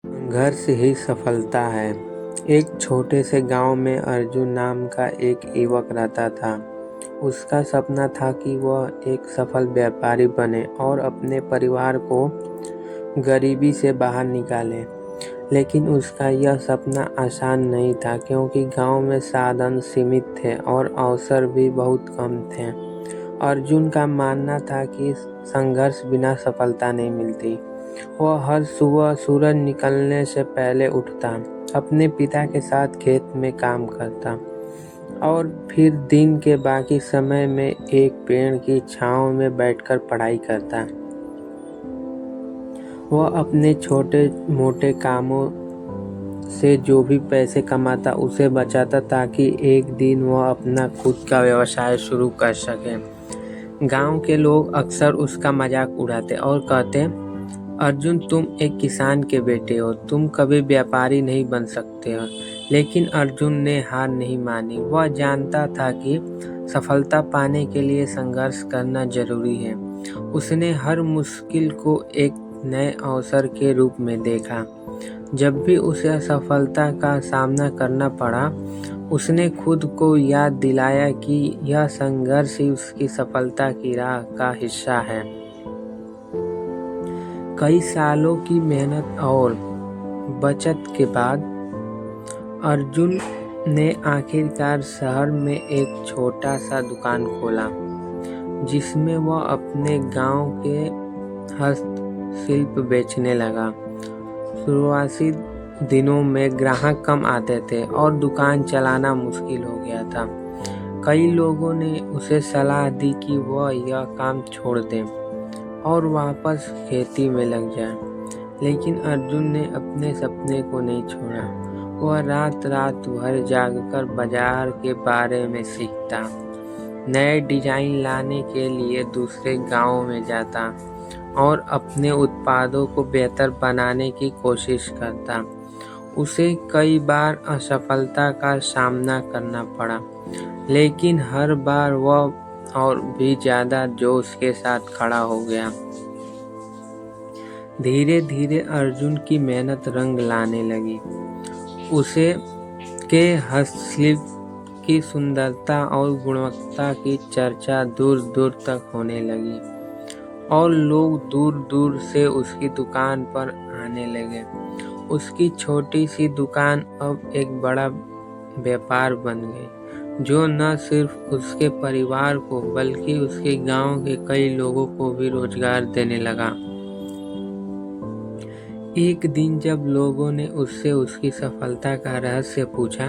संघर्ष ही सफलता है। एक छोटे से गांव में अर्जुन नाम का एक युवक रहता था। उसका सपना था कि वह एक सफल व्यापारी बने और अपने परिवार को गरीबी से बाहर निकाले। लेकिन उसका यह सपना आसान नहीं था, क्योंकि गांव में साधन सीमित थे और अवसर भी बहुत कम थे। अर्जुन का मानना था कि संघर्ष बिना सफलता नहीं मिलती। वह हर सुबह सूरज निकलने से पहले उठता, अपने पिता के साथ खेत में काम करता और फिर दिन के बाकी समय में एक पेड़ की छांव में बैठकर पढ़ाई करता। वह अपने छोटे मोटे कामों से जो भी पैसे कमाता उसे बचाता, ताकि एक दिन वह अपना खुद का व्यवसाय शुरू कर सके। गांव के लोग अक्सर उसका मजाक उड़ाते और कहते, अर्जुन, तुम एक किसान के बेटे हो, तुम कभी व्यापारी नहीं बन सकते हो। लेकिन अर्जुन ने हार नहीं मानी। वह जानता था कि सफलता पाने के लिए संघर्ष करना जरूरी है। उसने हर मुश्किल को एक नए अवसर के रूप में देखा। जब भी उसे असफलता का सामना करना पड़ा, उसने खुद को याद दिलाया कि यह संघर्ष ही उसकी सफलता की राह का हिस्सा है। कई सालों की मेहनत और बचत के बाद अर्जुन ने आखिरकार शहर में एक छोटा सा दुकान खोला, जिसमें वह अपने गांव के हस्तशिल्प बेचने लगा। शुरुआती दिनों में ग्राहक कम आते थे और दुकान चलाना मुश्किल हो गया था। कई लोगों ने उसे सलाह दी कि वह यह काम छोड़ दे और वापस खेती में लग जाए। लेकिन अर्जुन ने अपने सपने को नहीं छोड़ा। वह रात रात भर जागकर बाजार के बारे में सीखता, नए डिजाइन लाने के लिए दूसरे गांवों में जाता और अपने उत्पादों को बेहतर बनाने की कोशिश करता। उसे कई बार असफलता का सामना करना पड़ा, लेकिन हर बार वह और भी ज्यादा जोश के साथ खड़ा हो गया। धीरे धीरे अर्जुन की मेहनत रंग लाने लगी। उसे के हस्तशिल्प की सुंदरता और गुणवत्ता की चर्चा दूर दूर तक होने लगी और लोग दूर दूर से उसकी दुकान पर आने लगे। उसकी छोटी सी दुकान अब एक बड़ा व्यापार बन गई, जो न सिर्फ उसके परिवार को बल्कि उसके गांव के कई लोगों को भी रोजगार देने लगा। एक दिन जब लोगों ने उससे उसकी सफलता का रहस्य पूछा,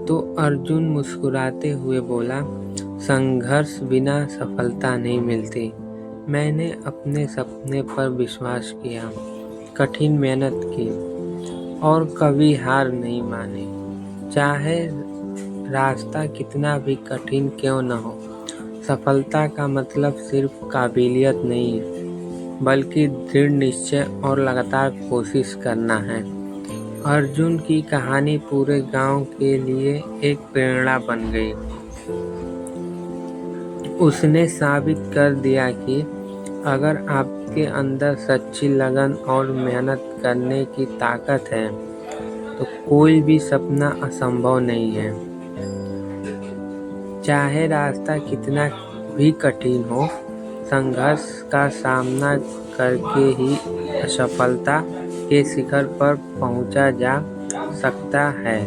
तो अर्जुन मुस्कुराते हुए बोला, संघर्ष बिना सफलता नहीं मिलती। मैंने अपने सपने पर विश्वास किया, कठिन मेहनत की और कभी हार नहीं मानी। चाहे रास्ता कितना भी कठिन क्यों न हो, सफलता का मतलब सिर्फ काबिलियत नहीं, बल्कि दृढ़ निश्चय और लगातार कोशिश करना है। अर्जुन की कहानी पूरे गांव के लिए एक प्रेरणा बन गई। उसने साबित कर दिया कि अगर आपके अंदर सच्ची लगन और मेहनत करने की ताकत है, तो कोई भी सपना असंभव नहीं है। चाहे रास्ता कितना भी कठिन हो, संघर्ष का सामना करके ही असफलता के शिखर पर पहुंचा जा सकता है।